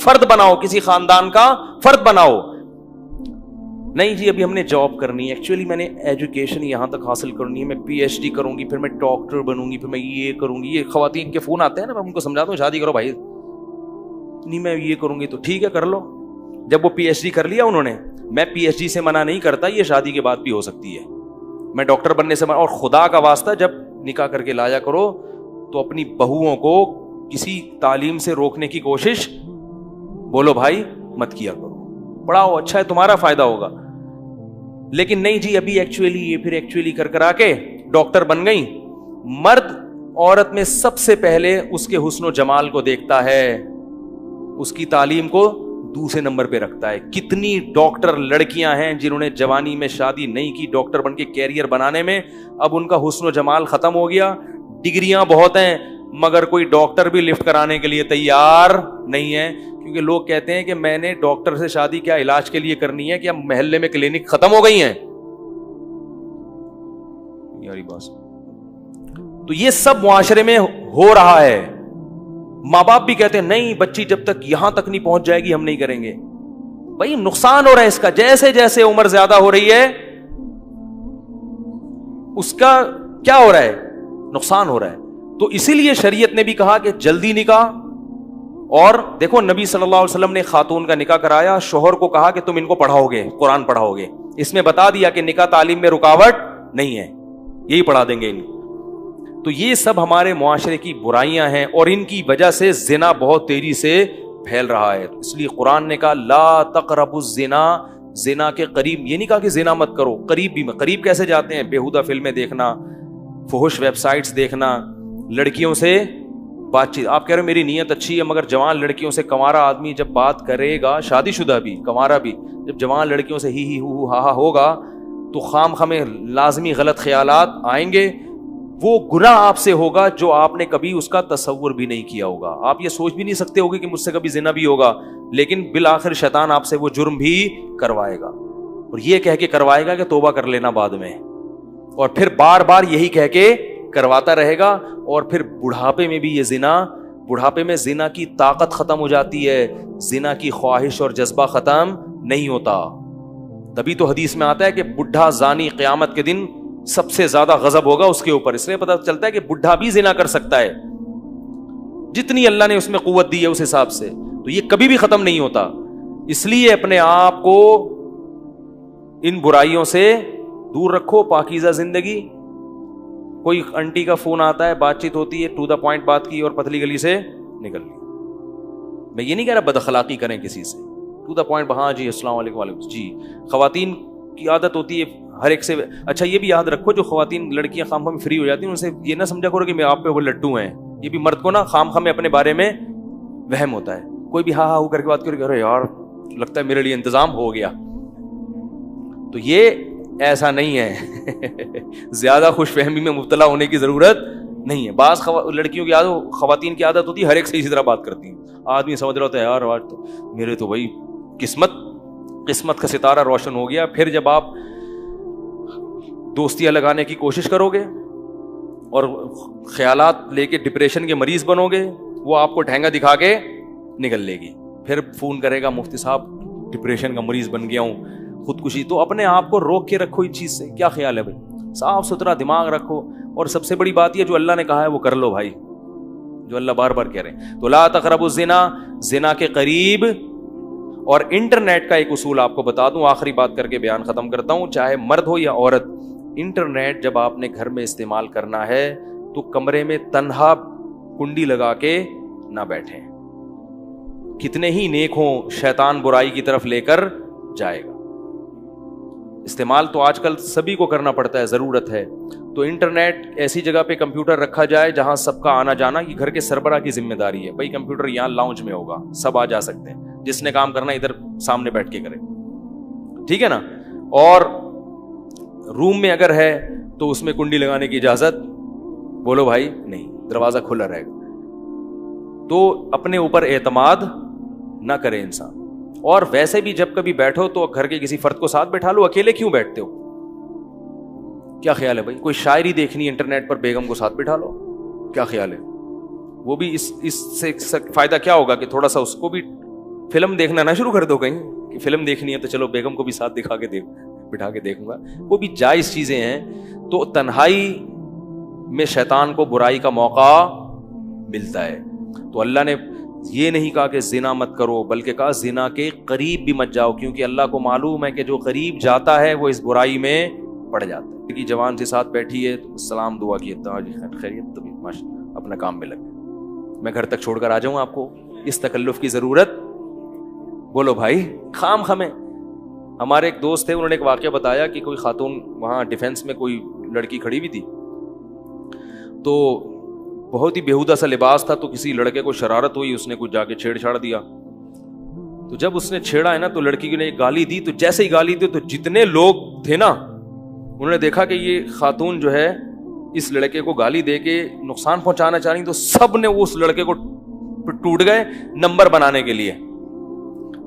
فرد بناؤ, کسی خاندان کا فرد بناؤ. نہیں جی ابھی ہم نے جاب کرنی ہے, ایکچولی میں نے ایجوکیشن یہاں تک حاصل کرنی ہے, میں پی ایچ ڈی کروں گی, پھر میں ڈاکٹر بنوں گی, پھر میں یہ کروں گی. یہ خواتین کے فون آتے ہیں نا, میں ان کو سمجھاتا ہوں شادی کرو بھائی, نہیں میں یہ کروں گی, تو ٹھیک ہے کر لو. جب وہ پی ایچ ڈی کر لیا انہوں نے, میں پی ایچ ڈی سے منع نہیں کرتا, یہ شادی کے بعد بھی ہو سکتی ہے, میں ڈاکٹر بننے سے منع. اور خدا کا واسطہ جب نکاح کر کے لایا کرو تو اپنی بہوؤں کو کسی تعلیم سے روکنے کی کوشش بولو بھائی مت کیا کرو, پڑھاؤ, اچھا ہے تمہارا فائدہ ہوگا. لیکن نہیں جی ابھی ایکچولی یہ پھر ایکچولی کر کر آ کے ڈاکٹر بن گئی. مرد عورت میں سب سے پہلے اس کے حسن و جمال کو دیکھتا ہے, اس کی تعلیم کو دوسرے نمبر پہ رکھتا ہے. کتنی ڈاکٹر لڑکیاں ہیں جنہوں نے جوانی میں شادی نہیں کی, ڈاکٹر بن کے کیریئر بنانے میں, اب ان کا حسن و جمال ختم ہو گیا. ڈگریاں بہت ہیں مگر کوئی ڈاکٹر بھی لفٹ کرانے کے لیے تیار نہیں ہے, کیونکہ لوگ کہتے ہیں کہ میں نے ڈاکٹر سے شادی کیا علاج کے لیے کرنی ہے, کیا محلے میں کلینک ختم ہو گئی ہیں یاری بات. تو یہ سب معاشرے میں ہو رہا ہے. ماں باپ بھی کہتے ہیں نہیں بچی جب تک یہاں تک نہیں پہنچ جائے گی ہم نہیں کریں گے. بھائی نقصان ہو رہا ہے اس کا, جیسے جیسے عمر زیادہ ہو رہی ہے اس کا کیا ہو رہا ہے, نقصان ہو رہا ہے. تو اسی لیے شریعت نے بھی کہا کہ جلدی نکاح. اور دیکھو نبی صلی اللہ علیہ وسلم نے خاتون کا نکاح کرایا, شوہر کو کہا کہ تم ان کو پڑھاؤ گے, قرآن پڑھاؤ گے. اس میں بتا دیا کہ نکاح تعلیم میں رکاوٹ نہیں ہے, یہی پڑھا دیں گے ان کو. تو یہ سب ہمارے معاشرے کی برائیاں ہیں اور ان کی وجہ سے زنا بہت تیزی سے پھیل رہا ہے. اس لیے قرآن نے کہا لا تقربوا الزنا, زنا کے قریب, یہ نہیں کہا کہ زنا مت کرو, قریب بھی. قریب کیسے جاتے ہیں, بیہودہ فلمیں دیکھنا, فحش ویب سائٹس دیکھنا, لڑکیوں سے بات چیت. آپ کہہ رہے میری نیت اچھی ہے مگر جوان لڑکیوں سے کنوارا آدمی جب بات کرے گا, شادی شدہ بھی کنوارا بھی, جب جوان لڑکیوں سے ہی ہو ہا ہوگا تو خام خامے لازمی غلط خیالات آئیں گے. وہ گناہ آپ سے ہوگا جو آپ نے کبھی اس کا تصور بھی نہیں کیا ہوگا. آپ یہ سوچ بھی نہیں سکتے ہوگے کہ مجھ سے کبھی زنا بھی ہوگا, لیکن بالآخر شیطان آپ سے وہ جرم بھی کروائے گا, اور یہ کہہ کے کروائے گا کہ توبہ کر لینا بعد میں, اور پھر بار بار یہی کہہ کے کرواتا رہے گا. اور پھر بڑھاپے میں بھی یہ زنا, بڑھاپے میں زنا کی طاقت ختم ہو جاتی ہے, زنا کی خواہش اور جذبہ ختم نہیں ہوتا. تبھی تو حدیث میں آتا ہے کہ بڈھا زانی قیامت کے دن سب سے زیادہ غضب ہوگا اس کے اوپر. اس لیے پتہ چلتا ہے کہ بڈھا بھی زنا کر سکتا ہے جتنی اللہ نے اس میں قوت دی ہے اس حساب سے, تو یہ کبھی بھی ختم نہیں ہوتا. اس لیے اپنے آپ کو ان برائیوں سے دور رکھو, پاکیزہ زندگی. کوئی انٹی کا فون آتا ہے, بات چیت ہوتی ہے, ٹو دا پوائنٹ بات کی اور پتلی گلی سے نکل لی. میں یہ نہیں کہہ رہا بد اخلاقی کریں کسی سے, ٹو دا پوائنٹ, ہاں جی السلام علیکم وعلیکم جی. خواتین کی عادت ہوتی ہے ہر ایک سے. اچھا یہ بھی یاد رکھو جو خواتین لڑکیاں خام خواہ میں فری ہو جاتی ہیں ان سے یہ نہ سمجھا کرو کہ میں آپ پہ وہ لٹو ہیں. یہ بھی مرد کو نا خام خواہ میں اپنے بارے میں وہم ہوتا ہے. کوئی بھی ہاں ہاں ہو کر کے بات کرے کہ یار لگتا ہے میرے لیے انتظام ہو گیا, تو یہ ایسا نہیں ہے. زیادہ خوش فہمی میں مبتلا ہونے کی ضرورت نہیں ہے. بعض لڑکیوں کی عادت, خواتین کی عادت ہوتی ہے ہر ایک سے اسی طرح بات کرتی ہیں. آدمی سمجھ رہا ہوتا ہے یار آج تو میرے تو بھائی قسمت کا ستارہ روشن ہو گیا. پھر جب آپ دوستیاں لگانے کی کوشش کرو گے اور خیالات لے کے ڈپریشن کے مریض بنو گے, وہ آپ کو ٹھینگا دکھا کے نکل لے گی. پھر فون کرے گا مفتی صاحب ڈپریشن کا مریض بن گیا ہوں, خودکشی. تو اپنے آپ کو روک کے رکھو اس چیز سے. کیا خیال ہے بھائی, صاف ستھرا دماغ رکھو. اور سب سے بڑی بات یہ جو اللہ نے کہا ہے وہ کر لو بھائی, جو اللہ بار بار کہہ رہے ہیں. تو لا تقربوا الزنا, زنا کے قریب. اور انٹرنیٹ کا ایک اصول آپ کو بتا دوں, آخری بات کر کے بیان ختم کرتا ہوں, چاہے مرد ہو یا عورت. انٹرنیٹ جب آپ نے گھر میں استعمال کرنا ہے تو کمرے میں تنہا کنڈی لگا کے نہ بیٹھیں. کتنے ہی نیک ہوں, شیطان برائی کی طرف لے کر جائے گا. استعمال تو آج کل سبھی کو کرنا پڑتا ہے, ضرورت ہے. تو انٹرنیٹ ایسی جگہ پہ کمپیوٹر رکھا جائے جہاں سب کا آنا جانا, یہ گھر کے سربراہ کی ذمہ داری ہے. بھائی کمپیوٹر یہاں لاؤنج میں ہوگا, سب آ جا سکتے ہیں, جس نے کام کرنا ادھر سامنے بیٹھ کے کرے, ٹھیک ہے نا. اور روم میں اگر ہے تو اس میں کنڈی لگانے کی اجازت بولو بھائی نہیں, دروازہ کھلا رہے گا. تو اپنے اوپر اعتماد نہ کرے انسان. اور ویسے بھی جب کبھی بیٹھو تو گھر کے کسی فرد کو ساتھ بیٹھا لو, اکیلے کیوں بیٹھتے ہو؟ کیا خیال ہے بھائی؟ کوئی شاعری دیکھنی ہے انٹرنیٹ پر، بیگم کو ساتھ بٹھا لو، کیا خیال ہے؟ وہ بھی اس سے فائدہ کیا ہوگا کہ تھوڑا سا اس کو بھی فلم دیکھنا نہ شروع کر دو کہیں کہ فلم دیکھنی ہے تو چلو بیگم کو بھی ساتھ دکھا کے بٹھا کے دیکھوں گا، وہ بھی جائز چیزیں ہیں. تو تنہائی میں شیطان کو برائی کا موقع ملتا ہے. تو اللہ نے یہ نہیں کہا کہ زنا مت کرو، بلکہ کہا زنا کے قریب بھی مت جاؤ، کیونکہ اللہ کو معلوم ہے کہ جو قریب جاتا ہے وہ اس برائی میں پڑ جاتا ہے. کہ جوان سے ساتھ بیٹھی ہے تو سلام دعا کی خیریت، تو اپنا کام میں لگ، میں گھر تک چھوڑ کر آ جاؤں آپ کو، اس تکلف کی ضرورت؟ بولو بھائی، خام خمیں. ہمارے ایک دوست تھے، انہوں نے ایک واقعہ بتایا کہ کوئی خاتون وہاں ڈیفینس میں کوئی لڑکی کھڑی ہوئی تھی، تو بہت ہی بیہودہ سا لباس تھا، تو کسی لڑکے کو شرارت ہوئی، اس نے کچھ جا کے چھیڑ چھاڑ دیا. تو جب اس نے چھیڑا ہے نا تو لڑکی نے گالی دی، تو جیسے ہی گالی دی تو جتنے لوگ تھے نا انہوں نے دیکھا کہ یہ خاتون جو ہے اس لڑکے کو گالی دے کے نقصان پہنچانا چاہ رہی، تو سب نے اس لڑکے کو ٹوٹ گئے نمبر بنانے کے لیے.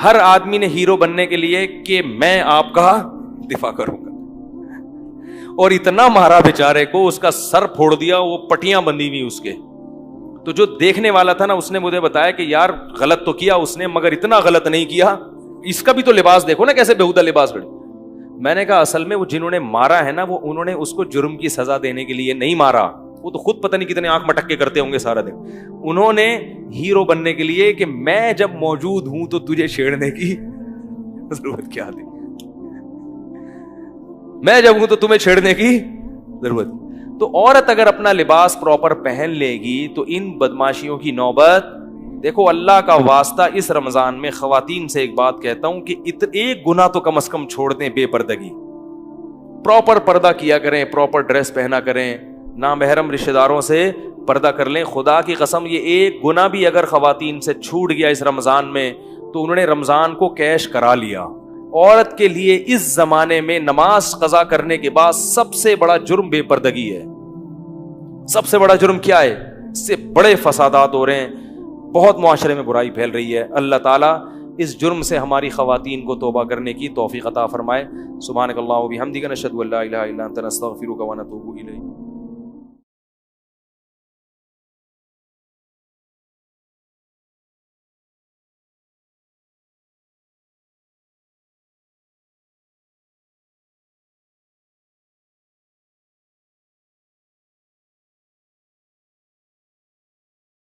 ہر آدمی نے ہیرو بننے کے لیے کہ میں آپ کا دفاع کروں گا، اور اتنا مارا بیچارے کو، اس کا سر پھوڑ دیا، وہ پٹیاں بندھی ہوئی اس کے. تو جو دیکھنے والا تھا نا اس نے مجھے بتایا کہ یار غلط تو کیا اس نے، مگر اتنا غلط نہیں کیا، اس کا بھی تو لباس دیکھو نا کیسے بیہودہ لباس پڑے. میں نے کہا اصل میں وہ جنہوں نے مارا ہے نا وہ انہوں نے اس کو جرم کی سزا دینے کے لیے نہیں مارا، وہ تو خود پتہ نہیں کتنے آنکھ مٹک کے کرتے ہوں گے سارا دن. انہوں نے ہیرو بننے کے لیے کہ میں جب موجود ہوں تو تجھے چھیڑنے کی ضرورت کیا تھی، میں جب ہوں تو تمہیں چھیڑنے کی ضرورت. تو عورت اگر اپنا لباس پراپر پہن لے گی تو ان بدماشیوں کی نوبت. دیکھو اللہ کا واسطہ اس رمضان میں خواتین سے ایک بات کہتا ہوں کہ ایک گناہ تو کم از کم چھوڑ دیں، بے پردگی. پراپر پردہ کیا کریں، پراپر ڈریس پہنا کریں، نامحرم رشتہ داروں سے پردہ کر لیں. خدا کی قسم یہ ایک گناہ بھی اگر خواتین سے چھوٹ گیا اس رمضان میں تو انہوں نے رمضان کو کیش کرا لیا. عورت کے لیے اس زمانے میں نماز قضا کرنے کے بعد سب سے بڑا جرم بے پردگی ہے. سب سے بڑا جرم کیا ہے؟ اس سے بڑے فسادات ہو رہے ہیں، بہت معاشرے میں برائی پھیل رہی ہے. اللہ تعالیٰ اس جرم سے ہماری خواتین کو توبہ کرنے کی توفیق عطا فرمائے. سبحانک اللہم و بحمدک، نشہد ان لا الہ الا انت، نستغفرک و نتوب الیک.